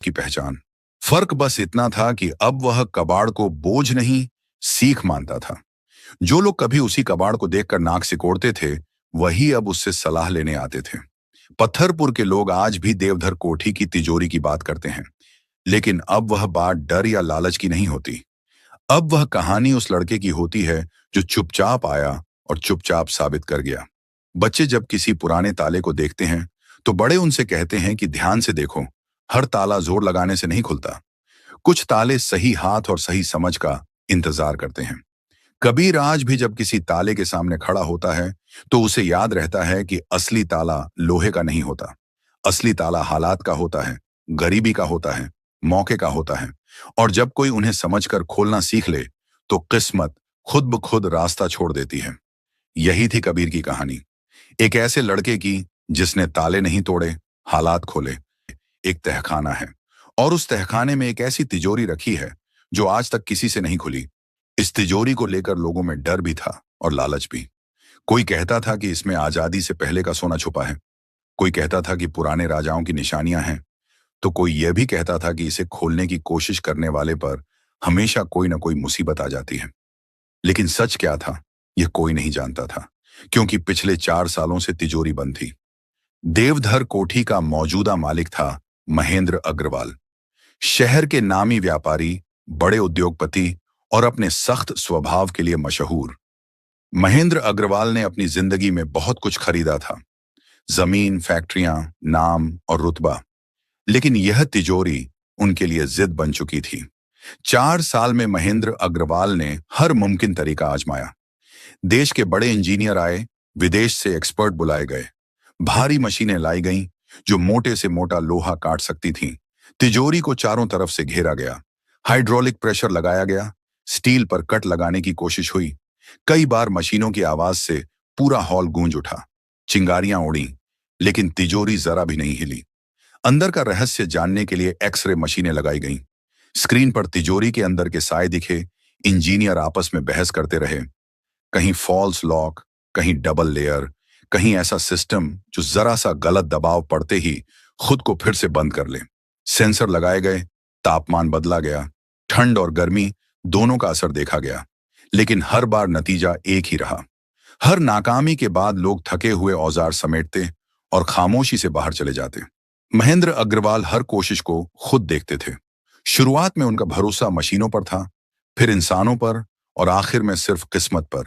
की पहचान। फर्क बस इतना था कि अब वह कबाड़ को बोझ नहीं, सीख मानता था। जो लोग कभी उसी कबाड़ को देखकर नाक सिकोड़ते थे, वही अब उससे सलाह लेने आते थे। पत्थरपुर के लोग आज भी देवधर कोठी की तिजोरी की बात करते हैं, लेकिन अब वह बात डर या लालच की नहीं होती। अब वह कहानी उस लड़के की होती है जो चुपचाप आया और चुपचाप साबित कर गया। बच्चे जब किसी पुराने ताले को देखते हैं, तो बड़े उनसे कहते हैं कि ध्यान से देखो, हर ताला जोर लगाने से नहीं खुलता। कुछ ताले सही हाथ और सही समझ का इंतजार करते हैं। कबीर आज भी जब किसी ताले के सामने खड़ा होता है, तो उसे याद रहता है कि असली ताला लोहे का नहीं होता। असली ताला हालात का होता है, गरीबी का होता है, मौके का होता है। और जब कोई उन्हें समझकर खोलना सीख ले, तो किस्मत खुद ब खुद रास्ता छोड़ देती है। यही थी कबीर की कहानी, एक ऐसे लड़के की जिसने ताले नहीं तोड़े, हालात खोले। एक तहखाना है, और उस तहखाने में एक ऐसी तिजोरी रखी है जो आज तक किसी से नहीं खुली। इस तिजोरी को लेकर लोगों में डर भी था और लालच भी। कोई कहता था कि इसमें आजादी से पहले का सोना छुपा है, कोई कहता था कि पुराने राजाओं की निशानियां हैं, तो कोई यह भी कहता था कि इसे खोलने की कोशिश करने वाले पर हमेशा कोई ना कोई मुसीबत आ जाती है। लेकिन सच क्या था, यह कोई नहीं जानता था, क्योंकि पिछले 4 सालों से तिजोरी बंद थी। देवधर कोठी का मौजूदा मालिक था महेंद्र अग्रवाल, शहर के नामी व्यापारी, बड़े उद्योगपति और अपने सख्त स्वभाव के लिए मशहूर। महेंद्र अग्रवाल ने अपनी जिंदगी में बहुत कुछ खरीदा था, जमीन, फैक्ट्रियां, नाम और रुतबा। लेकिन यह तिजोरी उनके लिए जिद बन चुकी थी। 4 साल में महेंद्र अग्रवाल ने हर मुमकिन तरीका आजमाया। देश के बड़े इंजीनियर आए, विदेश से एक्सपर्ट बुलाए गए, भारी मशीनें लाई गईं जो मोटे से मोटा लोहा काट सकती थीं। तिजोरी को चारों तरफ से घेरा गया, हाइड्रोलिक प्रेशर लगाया गया, स्टील पर कट लगाने की कोशिश हुई। कई बार मशीनों की आवाज से पूरा हॉल गूंज उठा, चिंगारियां उड़ी, लेकिन तिजोरी जरा भी नहीं हिली। अंदर का रहस्य जानने के लिए एक्सरे मशीनें लगाई गईं। स्क्रीन पर तिजोरी के अंदर के साए दिखे, इंजीनियर आपस में बहस करते रहे। कहीं फॉल्स लॉक, कहीं डबल लेयर, कहीं ऐसा सिस्टम जो जरा सा गलत दबाव पड़ते ही खुद को फिर से बंद कर ले। सेंसर लगाए गए, तापमान बदला गया, ठंड और गर्मी दोनों का असर देखा गया, लेकिन हर बार नतीजा एक ही रहा। हर नाकामी के बाद लोग थके हुए औजार समेटते और खामोशी से बाहर चले जाते। महेंद्र अग्रवाल हर कोशिश को खुद देखते थे। शुरुआत में उनका भरोसा मशीनों पर था, फिर इंसानों पर और आखिर में सिर्फ किस्मत पर।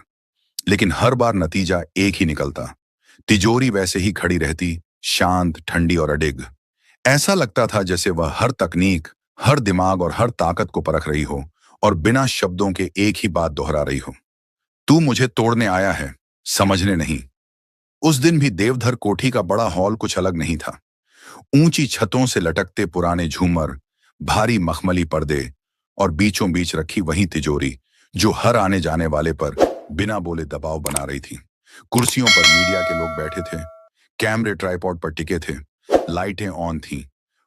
लेकिन हर बार नतीजा एक ही निकलता, तिजोरी वैसे ही खड़ी रहती, शांत, ठंडी और अडिग। ऐसा लगता था जैसे वह हर तकनीक, हर दिमाग और हर ताकत को परख रही हो और बिना शब्दों के एक ही बात दोहरा रही हो, तू मुझे तोड़ने आया है, समझने नहीं। उस दिन भी देवधर कोठी का बड़ा हॉल कुछ अलग नहीं था। ऊंची छतों से लटकते पुराने झूमर, भारी मखमली पर्दे और बीचों बीच रखी वही तिजोरी जो हर आने जाने वाले पर बिना बोले दबाव बना रही थी। कुर्सियों पर मीडिया के लोग बैठे थे, कैमरे ट्राइपॉड पर टिके थे, लाइटें ऑन थीं।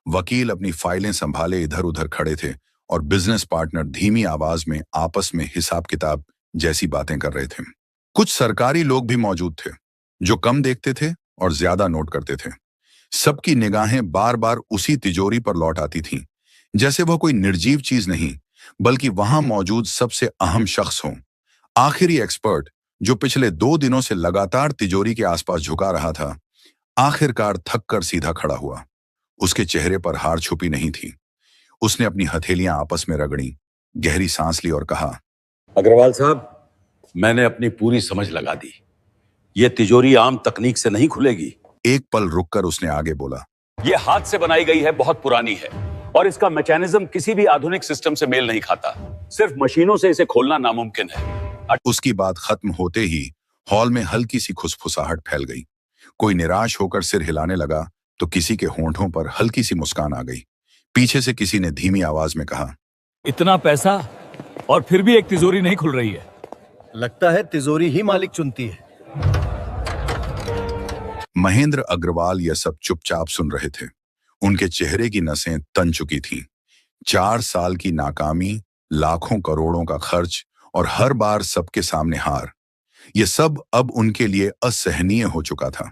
वकील अपनी फाइलें संभाले इधर उधर खड़े थे और बिजनेस पार्टनर धीमी आवाज में आपस में हिसाब किताब जैसी बातें कर रहे थे। कुछ सरकारी लोग भी मौजूद थे, जो कम देखते थे और ज्यादा नोट करते थे। सबकी निगाहें बार बार उसी तिजोरी पर लौट आती थीं, जैसे वह कोई निर्जीव चीज नहीं, बल्कि वहां मौजूद सबसे अहम शख्स हो। आखिरी एक्सपर्ट, जो पिछले 2 दिनों से लगातार तिजोरी के आसपास झुका रहा था, आखिरकार थक कर सीधा खड़ा हुआ। उसके चेहरे पर हार छुपी नहीं थी। उसने अपनी हथेलियां आपस में रगड़ी, गहरी सांस ली और कहा, अग्रवाल साहब, मैंने अपनी पूरी समझ लगा दी। ये तिजोरी आम तकनीक से नहीं खुलेगी। एक पल रुककर उसने आगे बोला, ये हाथ से बनाई गई है, बहुत पुरानी है और इसका मैकेनिज्म किसी भी आधुनिक सिस्टम से मेल नहीं खाता। सिर्फ मशीनों से इसे खोलना नामुमकिन है। उसकी बात खत्म होते ही हॉल में हल्की सी खुसफुसाहट फैल गई। कोई निराश होकर सिर हिलाने लगा, तो किसी के होंठों पर हल्की सी मुस्कान आ गई। पीछे से किसी ने धीमी आवाज में कहा, इतना पैसा और फिर भी एक तिजोरी नहीं खुल रही है। लगता है तिजोरी ही मालिक चुनती है। महेंद्र अग्रवाल यह सब चुपचाप सुन रहे थे। उनके चेहरे की नसें तन चुकी थीं। 4 साल की नाकामी, लाखों करोड़ों का खर्च और हर बार सबके सामने हार, यह सब अब उनके लिए असहनीय हो चुका था।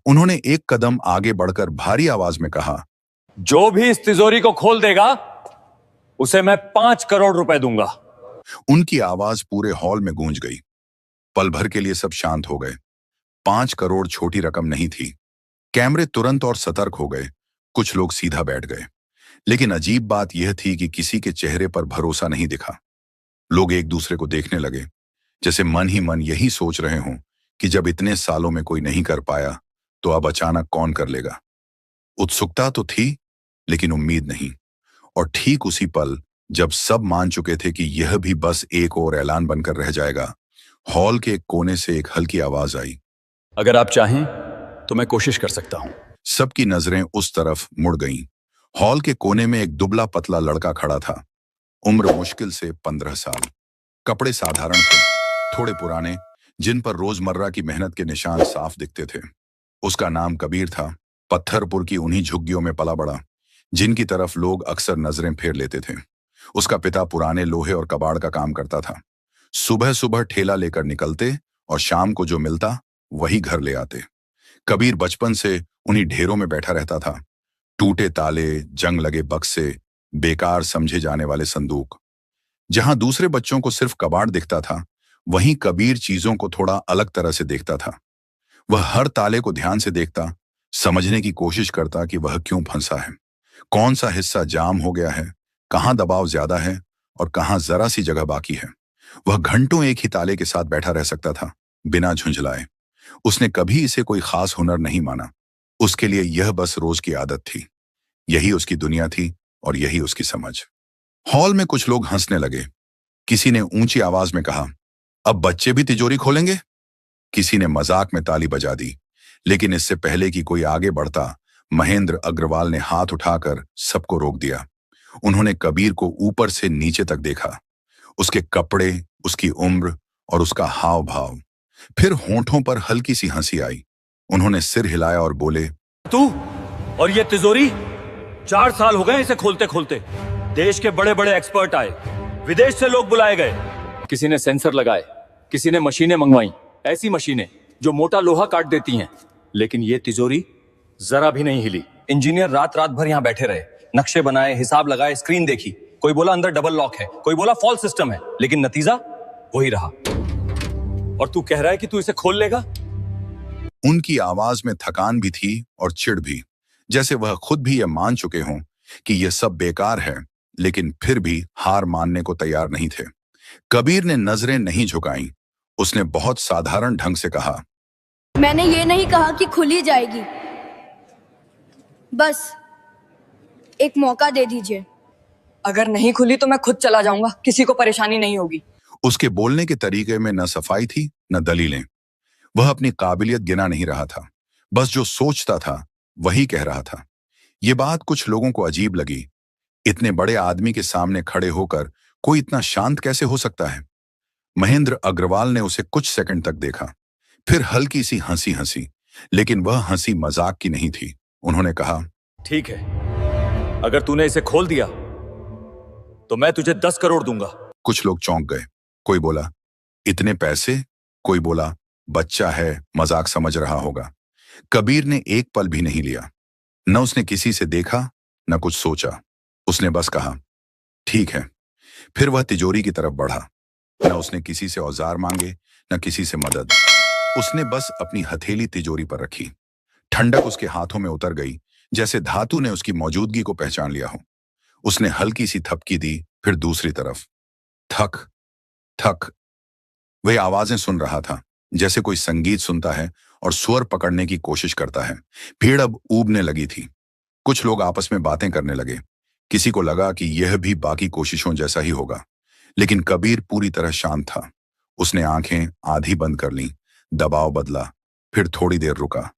उन्होंने एक कदम आगे बढ़कर भारी आवाज में कहा, जो भी इस तिजोरी को खोल देगा उसे मैं 5 करोड़ रुपए दूंगा। उनकी आवाज पूरे हॉल में गूंज गई। पल भर के लिए सब शांत हो गए। 5 करोड़ छोटी रकम नहीं थी। कैमरे तुरंत और सतर्क हो गए। कुछ लोग सीधा बैठ गए। लेकिन अजीब बात यह थी कि किसी के चेहरे पर भरोसा नहीं दिखा। लोग एक दूसरे को देखने लगे, जैसे मन ही मन यही सोच रहे हों कि जब इतने सालों में कोई नहीं कर पाया तो अब अचानक कौन कर लेगा। उत्सुकता तो थी, लेकिन उम्मीद नहीं। और ठीक उसी पल जब सब मान चुके थे कि यह भी बस एक और ऐलान बनकर रह जाएगा, हॉल के एक कोने से एक हल्की आवाज आई। अगर आप चाहें तो मैं कोशिश कर सकता हूं। सबकी नजरें उस तरफ मुड़ गईं। हॉल के कोने में एक दुबला पतला लड़का खड़ा था। उम्र मुश्किल से 15 साल। कपड़े साधारण थे, थोड़े पुराने, जिन पर रोजमर्रा की मेहनत के निशान साफ दिखते थे। उसका नाम कबीर था। पत्थरपुर की उन्हीं झुग्गियों में पला बड़ा, जिनकी तरफ लोग अक्सर नजरें फेर लेते थे। उसका पिता पुराने लोहे और कबाड़ का काम करता था। सुबह सुबह ठेला लेकर निकलते और शाम को जो मिलता वही घर ले आते। कबीर बचपन से उन्हीं ढेरों में बैठा रहता था। टूटे ताले, जंग लगे बक्से, बेकार समझे जाने वाले संदूक। जहां दूसरे बच्चों को सिर्फ कबाड़ दिखता था, वहीं कबीर चीजों को थोड़ा अलग तरह से देखता था। वह हर ताले को ध्यान से देखता, समझने की कोशिश करता कि वह क्यों फंसा है, कौन सा हिस्सा जाम हो गया है, कहां दबाव ज्यादा है और कहां जरा सी जगह बाकी है। वह घंटों एक ही ताले के साथ बैठा रह सकता था, बिना झुंझलाए। उसने कभी इसे कोई खास हुनर नहीं माना। उसके लिए यह बस रोज की आदत थी। यही उसकी दुनिया थी और यही उसकी समझ। हॉल में कुछ लोग हंसने लगे। किसी ने ऊंची आवाज में कहा, अब बच्चे भी तिजोरी खोलेंगे? किसी ने मजाक में ताली बजा दी। लेकिन इससे पहले कि कोई आगे बढ़ता, महेंद्र अग्रवाल ने हाथ उठाकर सबको रोक दिया। उन्होंने कबीर को ऊपर से नीचे तक देखा, उसके कपड़े, उसकी उम्र और उसका हाव भाव। फिर होंठों पर हल्की सी हंसी आई। उन्होंने सिर हिलाया और बोले, तू और ये तिजोरी 4 साल हो गए इसे खोलते खोलते। देश के बड़े बड़े एक्सपर्ट आए, विदेश से लोग बुलाए गए। किसी ने सेंसर लगाए, किसी ने मशीनें मंगवाई, ऐसी मशीनें जो मोटा लोहा काट देती हैं। लेकिन ये तिजोरी जरा भी नहीं हिली। इंजीनियर रात रात भर यहां बैठे रहे, नक्शे बनाए, हिसाब लगाए, स्क्रीन देखी। कोई बोला अंदर डबल लॉक है, कोई बोला फॉल्ट सिस्टम है, लेकिन नतीजा वही रहा। और तू कह रहा है कि तू इसे खोल लेगा? उनकी आवाज में थकान भी थी और चिढ़ भी, जैसे वह खुद भी यह मान चुके हों कि यह सब बेकार है, लेकिन फिर भी हार मानने को तैयार नहीं थे। कबीर ने नजरें नहीं झुकाईं। उसने बहुत साधारण ढंग से कहा, मैंने ये नहीं कहा कि खुली जाएगी, बस एक मौका दे दीजिए। अगर नहीं खुली तो मैं खुद चला जाऊंगा, किसी को परेशानी नहीं होगी। उसके बोलने के तरीके में न सफाई थी न दलीलें। वह अपनी काबिलियत गिना नहीं रहा था, बस जो सोचता था वही कह रहा था। ये बात कुछ लोगों को अजीब लगी। इतने बड़े आदमी के सामने खड़े होकर कोई इतना शांत कैसे हो सकता है? महेंद्र अग्रवाल ने उसे कुछ सेकंड तक देखा, फिर हल्की सी हंसी हंसी, लेकिन वह हंसी मजाक की नहीं थी। उन्होंने कहा, ठीक है, अगर तूने इसे खोल दिया तो मैं तुझे 10 करोड़ दूंगा। कुछ लोग चौंक गए। कोई बोला, इतने पैसे? कोई बोला, बच्चा है, मजाक समझ रहा होगा। कबीर ने एक पल भी नहीं लिया। न उसने किसी से देखा, न कुछ सोचा। उसने बस कहा, ठीक है। फिर वह तिजोरी की तरफ बढ़ा। न उसने किसी से औजार मांगे, न किसी से मदद। उसने बस अपनी हथेली तिजोरी पर रखी। ठंडक उसके हाथों में उतर गई, जैसे धातु ने उसकी मौजूदगी को पहचान लिया हो। उसने हल्की सी थपकी दी, फिर दूसरी तरफ। थक थक। वह आवाजें सुन रहा था, जैसे कोई संगीत सुनता है और स्वर पकड़ने की कोशिश करता है। भीड़ अब ऊबने लगी थी। कुछ लोग आपस में बातें करने लगे। किसी को लगा कि यह भी बाकी कोशिशों जैसा ही होगा, लेकिन कबीर पूरी तरह शांत था। उसने आंखें आधी बंद कर लीं, दबाव बदला, फिर थोड़ी देर रुका।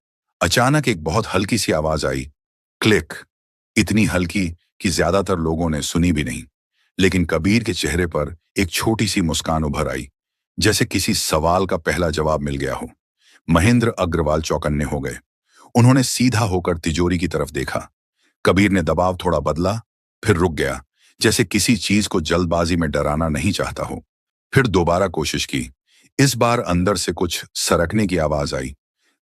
अचानक एक बहुत हल्की सी आवाज आई, क्लिक। इतनी हल्की कि ज्यादातर लोगों ने सुनी भी नहीं, लेकिन कबीर के चेहरे पर एक छोटी सी मुस्कान उभर आई, जैसे किसी सवाल का पहला जवाब मिल गया हो। महेंद्र अग्रवाल चौकन्ने हो गए। उन्होंने सीधा होकर तिजोरी की तरफ देखा। कबीर ने दबाव थोड़ा बदला, फिर रुक गया, जैसे किसी चीज को जल्दबाजी में डराना नहीं चाहता हो। फिर दोबारा कोशिश की। इस बार अंदर से कुछ सरकने की आवाज आई।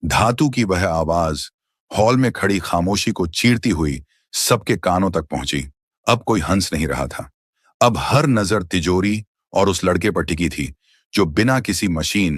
धातु की वह आवाज हॉल में खड़ी खामोशी को चीरती हुई सबके कानों तक पहुंची। अब कोई हंस नहीं रहा था। अब हर नजर तिजोरी और उस लड़के पर टिकी थी जो बिना किसी मशीन